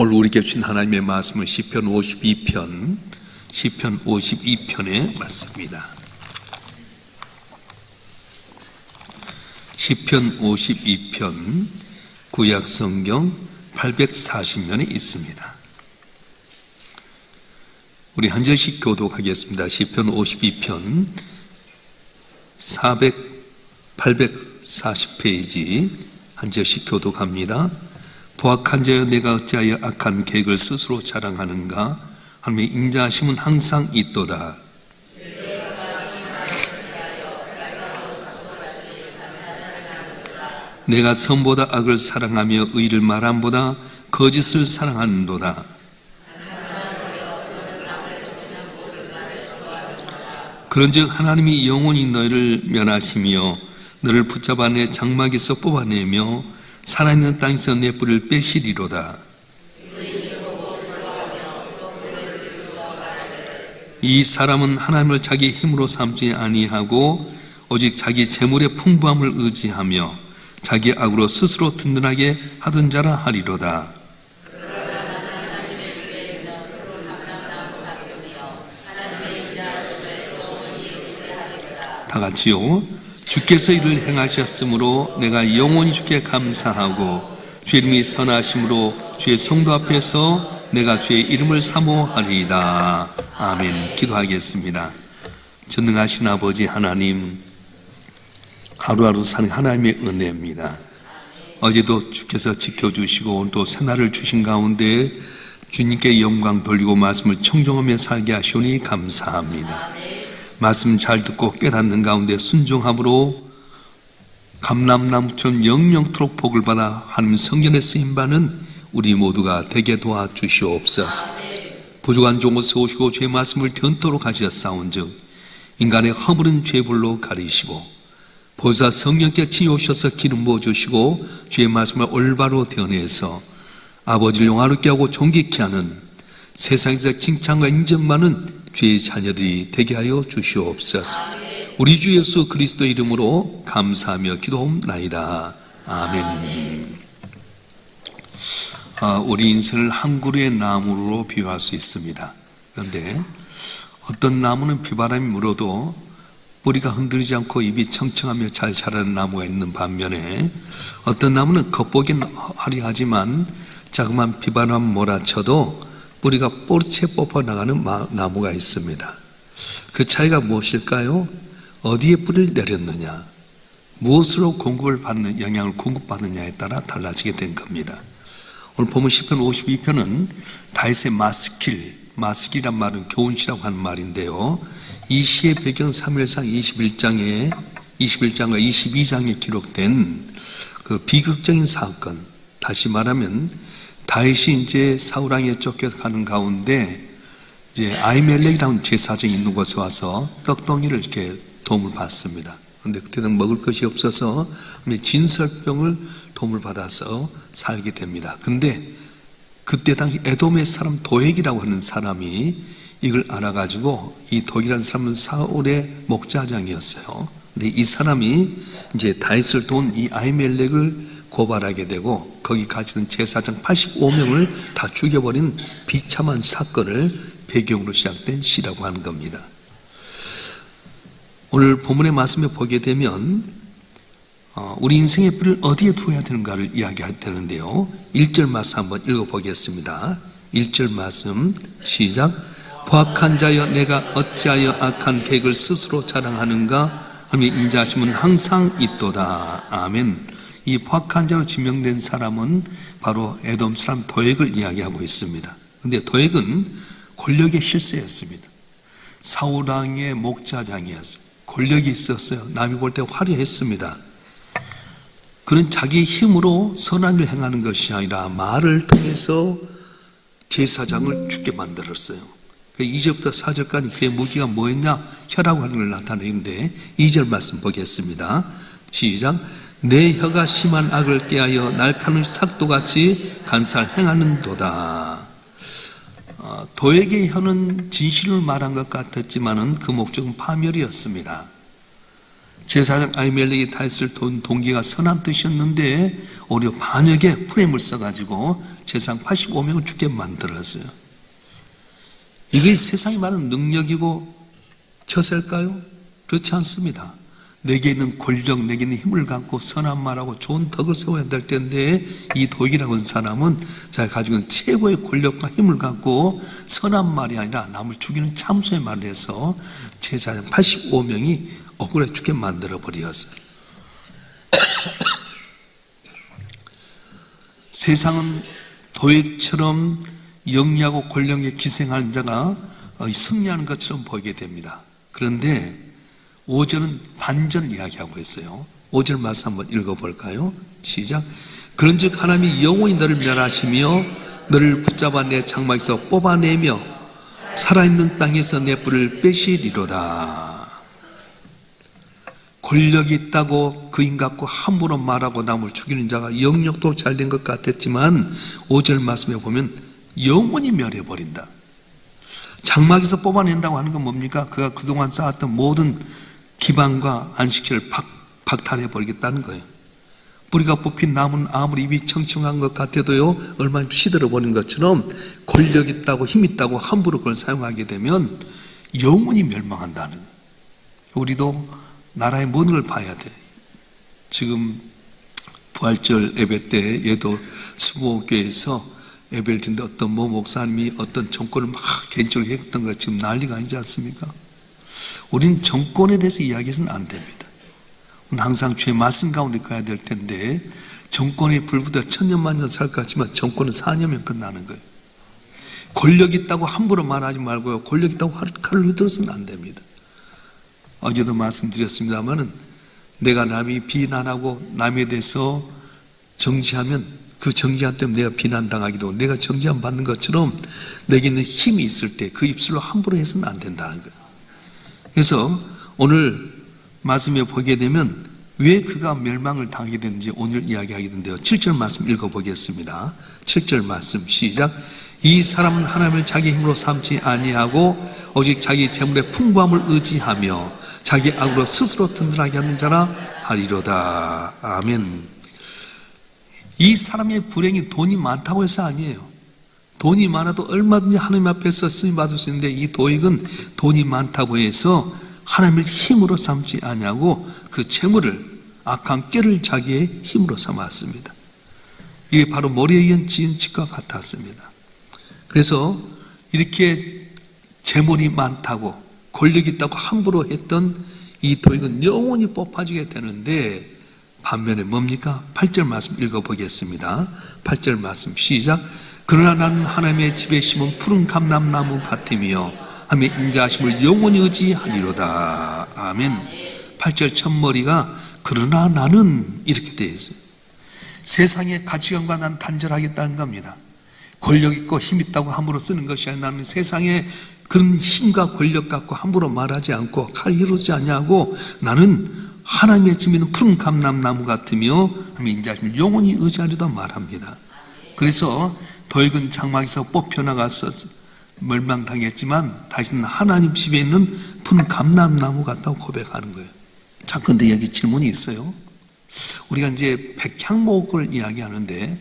오늘 우리에게 주신 하나님의 말씀은 시편 52편의 말씀입니다. 시편 52편 구약성경 840면에 있습니다. 우리 한 절씩 교독하겠습니다. 시편 52편 840페이지 한 절씩 교독합니다. 포악한 자여 내가 어찌하여 악한 계획을 스스로 자랑하는가? 하나님의 인자하심은 항상 있도다. 내가 선보다 악을 사랑하며 의를 말함보다 거짓을 사랑하는도다. 그런즉 하나님이 영원히 너희를 면하시며 너를 붙잡아 내 장막에서 뽑아내며 살아있는 땅에서 내 뿔을 빼시리로다. 이 사람은 하나님을 자기 힘으로 삼지 아니하고 오직 자기 재물의 풍부함을 의지하며 자기 악으로 스스로 든든하게 하던 자라 하리로다. 다 같이요. 주께서 이를 행하셨으므로 내가 영원히 주께 감사하고 주의 이름이 선하심으로 주의 성도 앞에서 내가 주의 이름을 사모하리이다. 아멘. 기도하겠습니다. 전능하신 아버지 하나님, 하루하루 사는 하나님의 은혜입니다. 어제도 주께서 지켜주시고 오늘도 새날을 주신 가운데 주님께 영광 돌리고 말씀을 청종하며 살게 하시오니 감사합니다. 말씀 잘 듣고 깨닫는 가운데 순종함으로 감람나무처럼 영영토록 복을 받아 하나님 성전에 쓰임받는 우리 모두가 되게 도와주시옵소서. 부족한 종을 세우시고 주의 말씀을 전토록 하셨사온즉 인간의 허물은 죄불로 가리시고 보혜사 성령께 치우셔서 기름 부어주시고 주의 말씀을 올바로 대언해서 아버지를 영화롭게 하고 존귀케 하는 세상에서 칭찬과 인정받는 주의 자녀들이 되게 하여 주시옵소서. 우리 주 예수 그리스도 이름으로 감사하며 기도하옵나이다. 아멘. 우리 인생을 한 그루의 나무로 비유할 수 있습니다. 그런데 어떤 나무는 비바람이 불어도 뿌리가 흔들리지 않고 잎이 청청하며 잘 자라는 나무가 있는 반면에 어떤 나무는 겉보기는 화려하지만 자그마한 비바람 몰아쳐도 뿌리가 뽀르채 뽑아나가는 나무가 있습니다. 그 차이가 무엇일까요? 어디에 뿌리를 내렸느냐, 무엇으로 영향을 공급받느냐에 따라 달라지게 된 겁니다. 오늘 보면 시편 52편은 다윗의 마스킬이란 말은 교훈시라고 하는 말인데요. 이 시의 배경 사무엘상 21장과 22장에 기록된 그 비극적인 사건, 다시 말하면 다윗이 이제 사울왕에 쫓겨가는 가운데 이제 아히멜렉이라는 제사장이 있는 곳에 와서 떡덩이를 이렇게 도움을 받습니다. 그런데 그때는 먹을 것이 없어서 진설병을 도움을 받아서 살게 됩니다. 근데 그때 당시 에돔의 사람 도액이라고 하는 사람이 이걸 알아가지고 이 도액이라는 사람은 사울의 목자장이었어요. 근데 이 사람이 이제 다윗을 도운 이 아히멜렉을 고발하게 되고 거기 갇히던 제사장 85명을 다 죽여버린 비참한 사건을 배경으로 시작된 시라고 하는 겁니다. 오늘 본문의 말씀에 보게 되면 우리 인생의 뿌리를 어디에 두어야 되는가를 이야기할 텐데요. 1절 말씀 한번 읽어보겠습니다. 1절 말씀 시작. 포악한 자여 내가 어찌하여 악한 계획을 스스로 자랑하는가? 하나님의 인자하심은 항상 있도다. 아멘. 이 포악한 자로 지명된 사람은 바로 에돔 사람 도액을 이야기하고 있습니다. 그런데 도액은 권력의 실세였습니다. 사울왕의 목자장이었어요. 권력이 있었어요. 남이 볼 때 화려했습니다. 그는 자기 힘으로 선한 일을 행하는 것이 아니라 말을 통해서 제사장을 죽게 만들었어요. 2절부터 4절까지 그의 무기가 뭐였냐? 혀라고 하는 걸 나타내는데 2절 말씀 보겠습니다. 시작. 내 혀가 심한 악을 꾀하여 날카로운 삭도같이 간사를 행하는 도다. 도액의 혀는 진실을 말한 것 같았지만 그 목적은 파멸이었습니다. 제사장 아히멜렉이 다윗을 돈 동기가 선한 뜻이었는데 오히려 반역에 프레임을 써가지고 제사장 85명을 죽게 만들었어요. 이게 세상이 말하는 능력이고 처세일까요? 그렇지 않습니다. 내게 있는 권력, 내게 있는 힘을 갖고 선한 말하고 좋은 덕을 세워야 될 텐데 이 도익이라고 하는 사람은 자기가 가지고 있는 최고의 권력과 힘을 갖고 선한 말이 아니라 남을 죽이는 참소의 말을 해서 제사장 85명이 억울해 죽게 만들어버렸어요. 세상은 도액처럼 영리하고 권력에 기생하는 자가 승리하는 것처럼 보이게 됩니다. 그런데 5절은 반전을 이야기하고 있어요. 5절 말씀 한번 읽어볼까요? 시작. 그런즉 하나님이 영원히 너를 멸하시며 너를 붙잡아 내 장막에서 뽑아내며 살아있는 땅에서 내 뿔을 빼시리로다. 권력이 있다고 그인 갖고 함부로 말하고 남을 죽이는 자가 영역도 잘된 것 같았지만 5절 말씀에 보면 영원히 멸해버린다. 장막에서 뽑아낸다고 하는 건 뭡니까? 그가 그동안 쌓았던 모든 기반과 안식처를 박탈해버리겠다는 거예요. 뿌리가 뽑힌 나무는 아무리 입이 청청한 것 같아도요, 얼마나 시들어버린 것처럼 권력 있다고 힘 있다고 함부로 그걸 사용하게 되면 영원히 멸망한다는 거예요. 우리도 나라의 모든 걸 봐야 돼. 지금 부활절 예배 때 얘도 수보교회에서 예배를 드는데 어떤 모 목사님이 어떤 정권을 막 개인적으로 했던 거 지금 난리가 아니지 않습니까? 우리는 정권에 대해서 이야기해서는 안 됩니다. 우리는 항상 죄 말씀 가운데 가야 될 텐데 정권에 불붙어 천년만년 살 것 같지만 정권은 4년면 끝나는 거예요. 권력 있다고 함부로 말하지 말고요. 권력 있다고 칼을 휘둘러서는 안 됩니다. 어제도 말씀드렸습니다만은 내가 남이 비난하고 남에 대해서 정지하면 그 정지한 때문에 내가 비난당하기도 하고 내가 정지함 받는 것처럼 내게 있는 힘이 있을 때 그 입술로 함부로 해서는 안 된다는 거예요. 그래서 오늘 말씀에 보게 되면 왜 그가 멸망을 당하게 되는지 오늘 이야기하게 되는데요. 7절 말씀 읽어보겠습니다. 7절 말씀 시작. 이 사람은 하나님을 자기 힘으로 삼지 아니하고 오직 자기 재물의 풍부함을 의지하며 자기 악으로 스스로 든든하게 하는 자라 하리로다. 아멘. 이 사람의 불행이 돈이 많다고 해서 아니에요. 돈이 많아도 얼마든지 하나님 앞에서 쓰임받을 수 있는데 이 도익은 돈이 많다고 해서 하나님을 힘으로 삼지 아니하고 그 재물을 악한 꾀를 자기의 힘으로 삼았습니다. 이게 바로 머리에 의한 지은 짓과 같았습니다. 그래서 이렇게 재물이 많다고 권력이 있다고 함부로 했던 이 도익은 영원히 뽑아지게 되는데 반면에 뭡니까? 8절 말씀 읽어보겠습니다. 8절 말씀 시작. 그러나 나는 하나님의 집에 심은 푸른 감람나무 같으며 하나님의 인자하심을 영원히 의지하리로다. 아멘. 8절 첫머리가 그러나 나는 이렇게 되어 있어요. 세상의 가치관과 난 단절하겠다는 겁니다. 권력 있고 힘 있다고 함부로 쓰는 것이 아니라 나는 세상에 그런 힘과 권력 갖고 함부로 말하지 않고 칼 휘두르지 아니하고 나는 하나님의 집에 있는 푸른 감람나무 같으며 하나님의 인자하심을 영원히 의지하리로다 말합니다. 그래서 도익은 장막에서 뽑혀나가서 멸망당했지만 다시는 하나님 집에 있는 푸른 감람나무 같다고 고백하는 거예요. 자, 근데 여기 질문이 있어요. 우리가 이제 백향목을 이야기하는데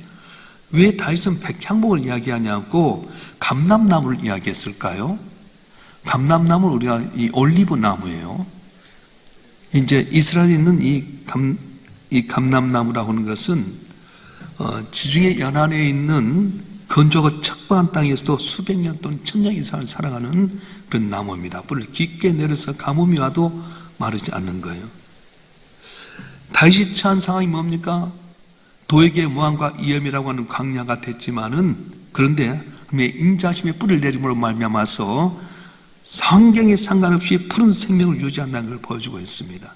왜 다윗은 백향목을 이야기하냐고 감람나무를 이야기했을까요? 감람나무는 우리가 이 올리브 나무예요. 이제 이스라엘에 있는 이 감람나무라고 하는 것은 지중해 연안에 있는 건조하고 척박한 땅에서도 수백 년 또는 천년 이상을 살아가는 그런 나무입니다. 불을 깊게 내려서 가뭄이 와도 마르지 않는 거예요. 다윗이 처한 상황이 뭡니까? 도에게 모함과 위험이라고 하는 광야가 됐지만은 그런데 하나님의 인자하심의 뿔을 내림으로 말미암아서 환경에 상관없이 푸른 생명을 유지한다는 걸 보여주고 있습니다.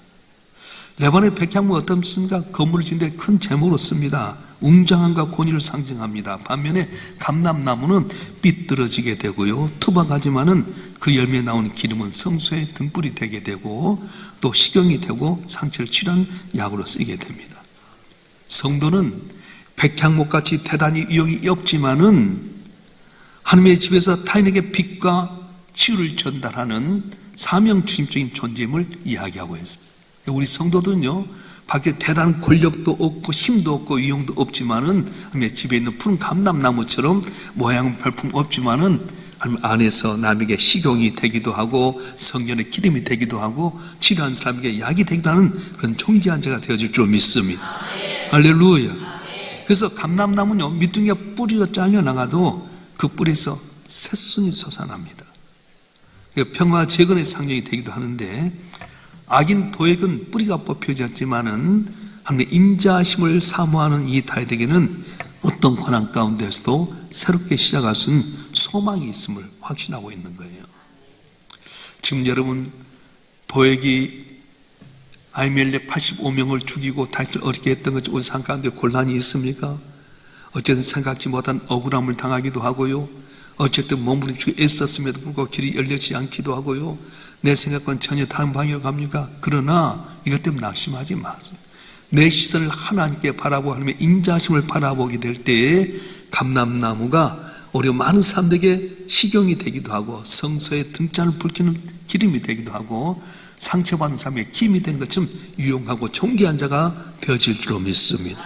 레바논의 백향목 어떤 뜻입니까? 건물을 짓는데 큰 제목으로 씁니다. 웅장함과 권위를 상징합니다. 반면에 감람나무는 삐뚤어지게 되고요, 투박하지만은 그 열매에 나오는 기름은 성소의 등불이 되게 되고 또 식용이 되고 상처를 치료하는 약으로 쓰이게 됩니다. 성도는 백향목같이 대단히 유용이 없지만은 하나님의 집에서 타인에게 빛과 치유를 전달하는 사명주임적인 존재임을 이야기하고 있어요. 우리 성도들은요, 밖에 대단한 권력도 없고 힘도 없고 위용도 없지만은 집에 있는 푸른 감람나무처럼 모양은 별품 없지만은 안에서 남에게 식용이 되기도 하고 성전의 기름이 되기도 하고 치료한 사람에게 약이 되기도 하는 그런 존귀한 자가 되어질 줄 믿습니다. 할렐루야. 그래서 감람나무는요, 밑둥이가 뿌리가 잘려나가도 그 뿌리에서 새순이 솟아납니다. 평화 재건의 상징이 되기도 하는데, 악인 도액은 뿌리가 뽑혀졌지만은 하나님의 인자하심을 사모하는 이 다윗에게는 어떤 고난 가운데서도 새롭게 시작할 수 있는 소망이 있음을 확신하고 있는 거예요. 지금 여러분, 도액이 아히멜렉 85명을 죽이고 다윗을 어렵게 했던 것이 우리 삶 가운데 곤란이 있습니까? 어쨌든 생각지 못한 억울함을 당하기도 하고요, 어쨌든 몸부림치고 애썼음에도 불구하고 길이 열리지 않기도 하고요, 내 생각과는 전혀 다른 방향으로 갑니까? 그러나 이것 때문에 낙심하지 마세요. 내 시선을 하나님께 바라보고 하나님의 인자하심을 바라보게 될 때에 감람나무가 오히려 많은 사람들에게 식용이 되기도 하고 성소의 등잔을 불키는 기름이 되기도 하고 상처받은 사람에게 힘이 되는 것처럼 유용하고 존귀한 자가 되어질 줄로 믿습니다.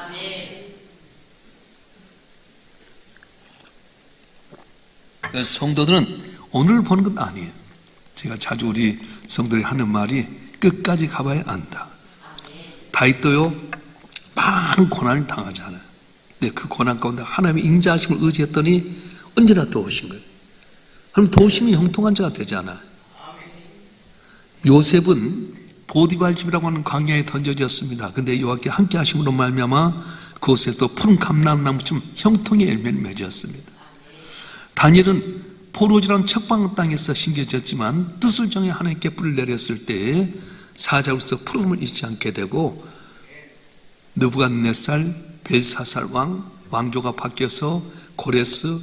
성도들은 오늘 보는 건 아니에요. 제가 자주 우리 성도들이 하는 말이 끝까지 가봐야 안다. 다윗도요, 많은 고난을 당하잖아요. 근데 그 고난 가운데 하나님의 인자하심을 의지했더니 언제나 도우신 거예요. 하나님 도우심이 형통한 자가 되잖아요. 요셉은 보디발 집이라고 하는 광야에 던져졌습니다. 근데 여호와께 함께 하심으로 말미암아 그곳에서 푸른 감람나무처럼 형통의 열매를 맺었습니다. 다니엘은 포로지라는 척방 땅에서 심겨졌지만 뜻을 정해 하나님께 불을 내렸을 때 사자로서 푸름을 잊지 않게 되고 느부갓네살, 벨사살 왕조가 바뀌어서 고레스,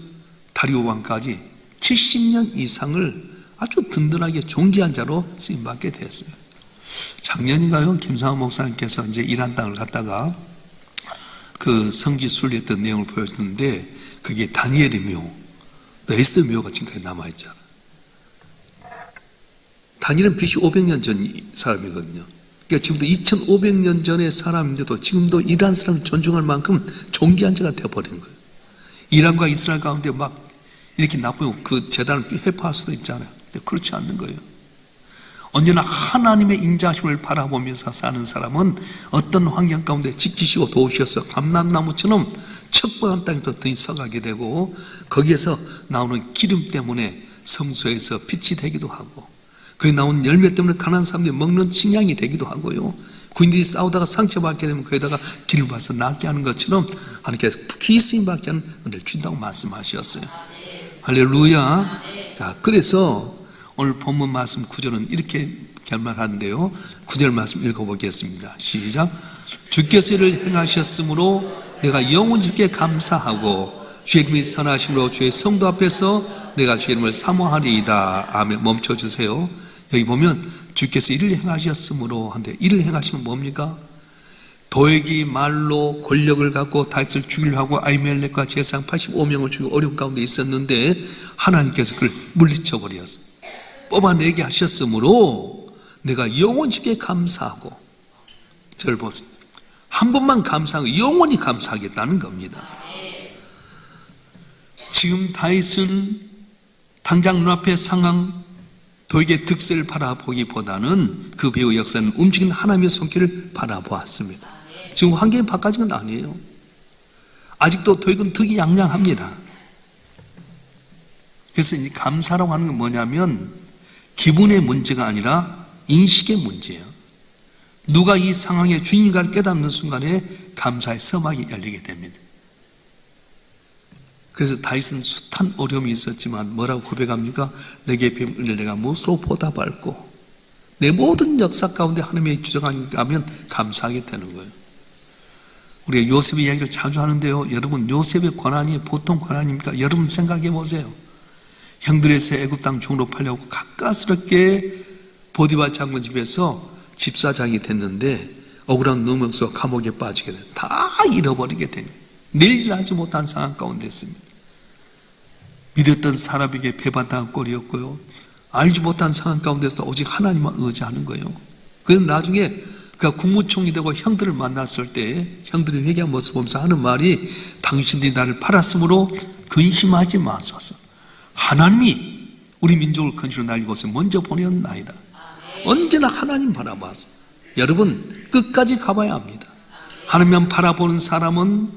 다리오 왕까지 70년 이상을 아주 든든하게 존귀한 자로 쓰임받게 되었어요. 작년인가요? 김상환 목사님께서 이제 이란 땅을 갔다가 그 성지 순례했던 내용을 보여줬는데 그게 다니엘의 묘, 에스더 묘가 지금까지 남아있잖아. 다니엘은 BC 500년 전 사람이거든요. 그러니까 지금도 2500년 전의 사람인데도 지금도 이란 사람을 존중할 만큼 존귀한 자가 되어버린 거예요. 이란과 이스라엘 가운데 막 이렇게 나쁘면 그 재단을 회파할 수도 있잖아요. 근데 그렇지 않는 거예요. 언제나 하나님의 인자하심을 바라보면서 사는 사람은 어떤 환경 가운데 지키시고 도우셔서 감람나무처럼 척박한 땅에서 등이 서가게 되고 거기에서 나오는 기름 때문에 성소에서 빛이 되기도 하고 거기 나오는 열매 때문에 가난한 사람들이 먹는 식량이 되기도 하고요, 군인들이 싸우다가 상처받게 되면 거기다가 기름 부어서 낫게 하는 것처럼 하나님께서 귀 쓰임받게 하는 은혜를 준다고 말씀하셨어요. 할렐루야. 자, 그래서 오늘 본문 말씀 9절은 이렇게 결말하는데요, 9절 말씀 읽어보겠습니다. 시작. 주께서 이를 행하셨으므로 내가 영원히 주께 감사하고 주의 이름이 선하심으로 주의 성도 앞에서 내가 주의 이름을 사모하리이다. 아멘. 멈춰주세요. 여기 보면 주께서 이를 행하셨으므로 한데, 이를 행하시면 뭡니까? 도액이 말로 권력을 갖고 다윗을 죽이려 하고 아히멜렉과 제사장 85명을 죽이고 어려운 가운데 있었는데 하나님께서 그를 물리쳐버렸어요. 뽑아내게 하셨으므로 내가 영원히 주께 감사하고, 저를 보세요. 한 번만 감사하고 영원히 감사하겠다는 겁니다. 지금 다윗은 당장 눈앞의 상황, 도액의 득세를 바라보기보다는 그 배후 역사는 움직이는 하나님의 손길을 바라보았습니다. 지금 환경이 바꿔진 건 아니에요. 아직도 도액은 득이 양양합니다. 그래서 이 감사라고 하는 건 뭐냐면 기분의 문제가 아니라 인식의 문제예요. 누가 이 상황의 주인인가를 깨닫는 순간에 감사의 서막이 열리게 됩니다. 그래서 다윗은 숱한 어려움이 있었지만 뭐라고 고백합니까? 내게 베푼 은혜를 내가 무엇으로 보답할꼬? 내 모든 역사 가운데 하나님의 주장하면 감사하게 되는 거예요. 우리가 요셉의 이야기를 자주 하는데요, 여러분, 요셉의 고난이 보통 고난입니까? 여러분 생각해 보세요. 형들에서 애굽 땅 종으로 팔려고 가까스럽게 보디발 장군 집에서 집사장이 됐는데 억울한 누명수와 감옥에 빠지게 돼요. 다 잃어버리게 돼요. 내일 하지 못한 상황 가운데 있습니다. 믿었던 사람에게 배반당한 꼴이었고요, 알지 못한 상황 가운데서 오직 하나님만 의지하는 거예요. 그래서 나중에 그러니까 국무총리 되고 형들을 만났을 때 형들이 회개한 모습 보면서 하는 말이 당신들이 나를 팔았으므로 근심하지 마소서. 하나님이 우리 민족을 건지로 날 이곳에 먼저 보내었나이다. 언제나 하나님 바라봐서 여러분 끝까지 가봐야 합니다. 하나님만 바라보는 사람은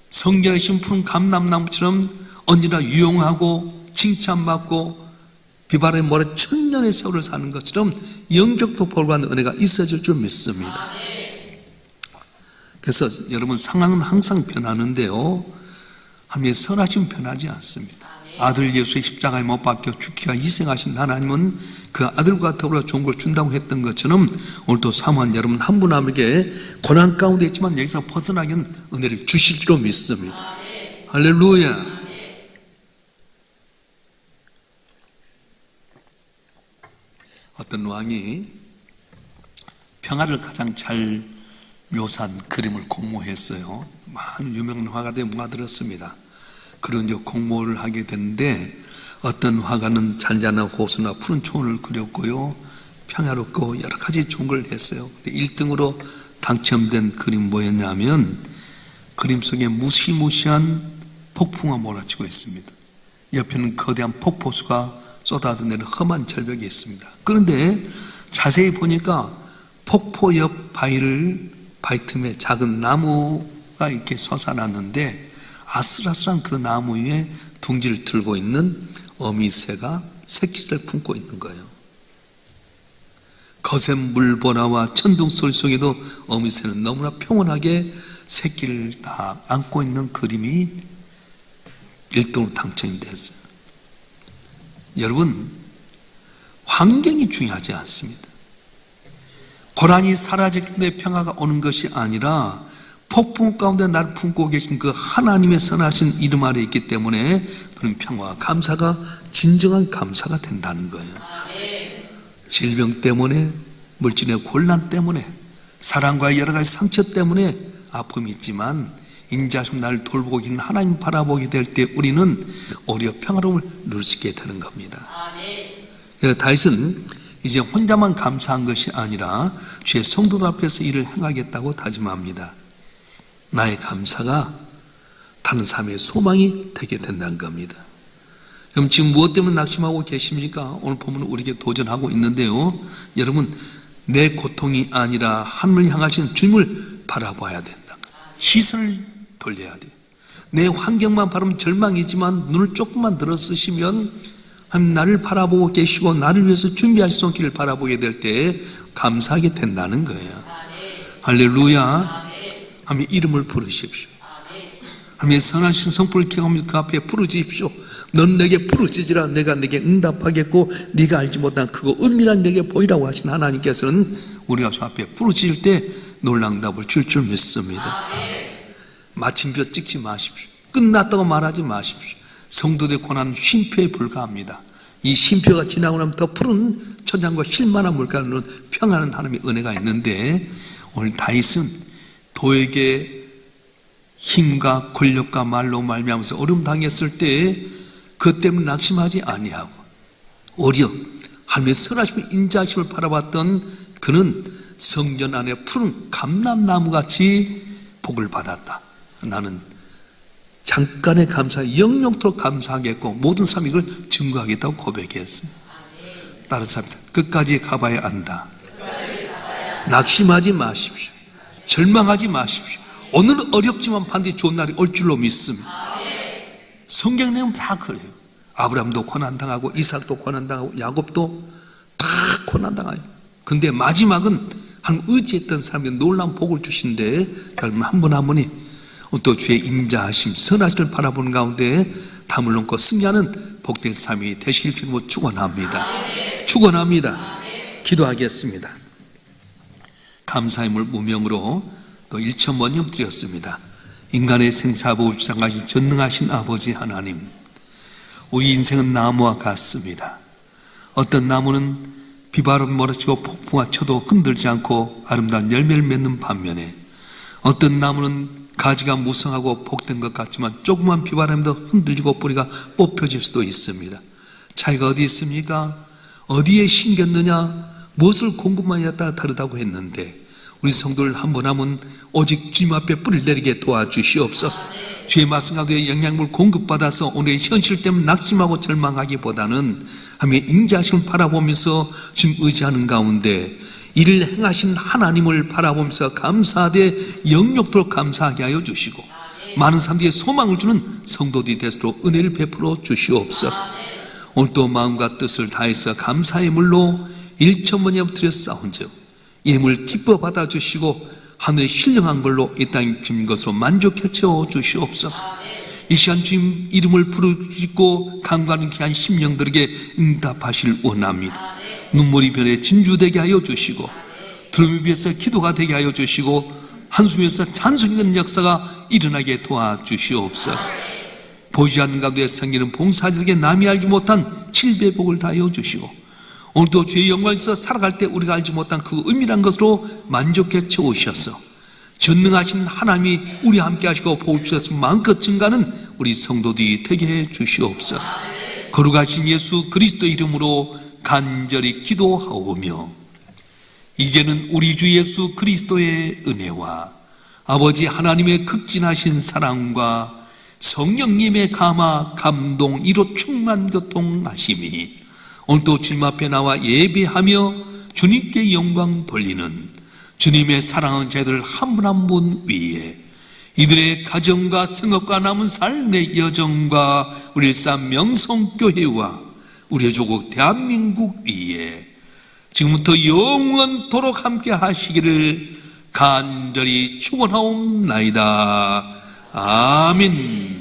성결하신 푸른 감람나무처럼 언제나 유용하고 칭찬받고 비바람에 모래 천년의 세월을 사는 것처럼 영적도 복받는 은혜가 있어질 줄 믿습니다. 그래서 여러분 상황은 항상 변하는데요, 하나님의 선하심은 변하지 않습니다. 아들 예수의 십자가에 못 박혀 죽기가 희생하신 하나님은 그 아들과 더불어 좋은 걸 준다고 했던 것처럼 오늘도 사모한 여러분 한 분 한 분에게 고난 가운데 있지만 여기서 벗어나기는 은혜를 주실 줄 믿습니다. 할렐루야. 어떤 왕이 평화를 가장 잘 묘사한 그림을 공모했어요. 많은 유명한 화가들이 모아들었습니다. 그리고 이제 공모를 하게 됐는데 어떤 화가는 잔잔한 호수나 푸른 초원을 그렸고요, 평화롭고 여러 가지 좋은 걸 했어요. 근데 1등으로 당첨된 그림 뭐였냐면 그림 속에 무시무시한 폭풍우가 몰아치고 있습니다. 옆에는 거대한 폭포수가 쏟아내는 험한 절벽이 있습니다. 그런데 자세히 보니까 폭포 옆 바위 틈에 작은 나무가 이렇게 솟아났는데 아슬아슬한 그 나무 위에 둥지를 들고 있는 어미새가 새끼를 품고 있는 거예요. 거센 물보라와 천둥소리 속에도 어미새는 너무나 평온하게 새끼를 다 안고 있는 그림이 1등으로 당첨이 됐어요. 여러분, 환경이 중요하지 않습니다. 고난이 사라졌기 때문에 평화가 오는 것이 아니라 폭풍 가운데 나를 품고 계신 그 하나님의 선하신 이름 아래 있기 때문에 그런 평화와 감사가 진정한 감사가 된다는 거예요. 질병 때문에, 물질의 곤란 때문에, 사랑과의 여러 가지 상처 때문에 아픔이 있지만 인자하심 나를 돌보고 계신 하나님 바라보게 될 때 우리는 오히려 평화로움을 누릴 수 있게 되는 겁니다. 그래서 다윗은 이제 혼자만 감사한 것이 아니라 주의 성도들 앞에서 이를 행하겠다고 다짐합니다. 나의 감사가 다른 삶의 소망이 되게 된다는 겁니다. 그럼 지금 무엇 때문에 낙심하고 계십니까? 오늘 보면 우리에게 도전하고 있는데요, 여러분 내 고통이 아니라 하늘을 향하신 주님을 바라봐야 된다. 시선을 돌려야 돼요. 내 환경만 바라보면 절망이지만 눈을 조금만 들어쓰시면 하나님 나를 바라보고 계시고 나를 위해서 준비하신 길을 바라보게 될 때 감사하게 된다는 거예요. 할렐루야. 하나님의 이름을 부르십시오. 하나님의 선하신 성품을 기억하며 그 앞에 부르짖십시오. 넌 내게 부르짖으라 내가 내게 응답하겠고 네가 알지 못한 그거 은밀한 내게 보이라고 하신 하나님께서는 우리가 주 앞에 부르짖을 때 놀라운 답을 줄 믿습니다. 마침표 찍지 마십시오. 끝났다고 말하지 마십시오. 성도들의 고난은 쉼표에 불과합니다. 이 쉼표가 지나고 나면 더 푸른 천장과 쉴만한 물가는 평안한 하나님의 은혜가 있는데 오늘 다윗은 도에게 힘과 권력과 말로 말미암아서 어려움 당했을 때 그 때문에 낙심하지 아니하고 오히려 하나님의 선하심과 인자하심을 바라봤던 그는 성전 안에 푸른 감람나무같이 복을 받았다. 나는 잠깐의 감사에 영영토록 감사하겠고 모든 삶이 이걸 증거하겠다고 고백했어요. 따라서 끝까지 가봐야 한다. 낙심하지 마십시오. 절망하지 마십시오. 오늘은 어렵지만 반드시 좋은 날이 올 줄로 믿습니다. 성경 내용 다 그래요. 아브라함도 고난당하고 이삭도 고난당하고 야곱도 다 고난당해요. 근데 마지막은 하나님 의지했던 사람에게 놀라운 복을 주신데 여러분 한 분 한 분이 또 주의 인자하심 선하심을 바라보는 가운데 담을 넘고 승리하는 복된 삶이 되시길 주님으로 축원합니다. 축원합니다. 기도하겠습니다. 감사의 물 무명으로 또 1,000번역 드렸습니다. 인간의 생사보호 주장하신 전능하신 아버지 하나님, 우리 인생은 나무와 같습니다. 어떤 나무는 비바람 몰아치고 폭풍아 쳐도 흔들지 않고 아름다운 열매를 맺는 반면에 어떤 나무는 가지가 무성하고 복된 것 같지만 조그만 비바람에도 흔들리고 뿌리가 뽑혀질 수도 있습니다. 차이가 어디 있습니까? 어디에 심겼느냐? 무엇을 공급하였다 다르다고 했는데 우리 성도를 한 번 하면 오직 주님 앞에 뿌리를 내리게 도와주시옵소서. 주의 말씀 가운데 영양분을 공급받아서 오늘의 현실 때문에 낙심하고 절망하기보다는 하나님의 인자하심을 바라보면서 주님 의지하는 가운데 이를 행하신 하나님을 바라보면서 감사하되 영욕토록 감사하게 하여 주시고 많은 사람들에게 소망을 주는 성도들이 되도록 은혜를 베풀어 주시옵소서. 오늘도 마음과 뜻을 다해서 감사의 물로 일천번째 드려 쌓은즉 예물 기뻐 받아주시고 하늘에 신령한 걸로 이 땅에 주신 것으로 만족해 채워 주시옵소서. 이 시간 주님 이름을 부르시고 간구하는 귀한 심령들에게 응답하실 원합니다. 눈물이 변해 진주되게 하여 주시고 두려움에 비해서 기도가 되게 하여 주시고 한숨에서 찬송이 되는 역사가 일어나게 도와주시옵소서. 보이지 않는 가운데 생기는 봉사자에게 남이 알지 못한 칠배복을 다하여 주시고 오늘도 주의 영광에서 살아갈 때 우리가 알지 못한 그 은밀한 것으로 만족해 채우셔서 전능하신 하나님이 우리와 함께 하시고 보호주셔서 마음껏 증가하는 우리 성도들이 되게 해 주시옵소서. 거룩하신 예수 그리스도 이름으로 간절히 기도하오며 이제는 우리 주 예수 그리스도의 은혜와 아버지 하나님의 극진하신 사랑과 성령님의 감화 감동 이로 충만 교통하심이 오늘도 주님 앞에 나와 예배하며 주님께 영광 돌리는 주님의 사랑하는 자들 한 분 한 분 위에 이들의 가정과 생업과 남은 삶의 여정과 우리 일산 명성교회와 우리의 조국 대한민국 위에 지금부터 영원토록 함께 하시기를 간절히 축원하옵나이다. 아멘.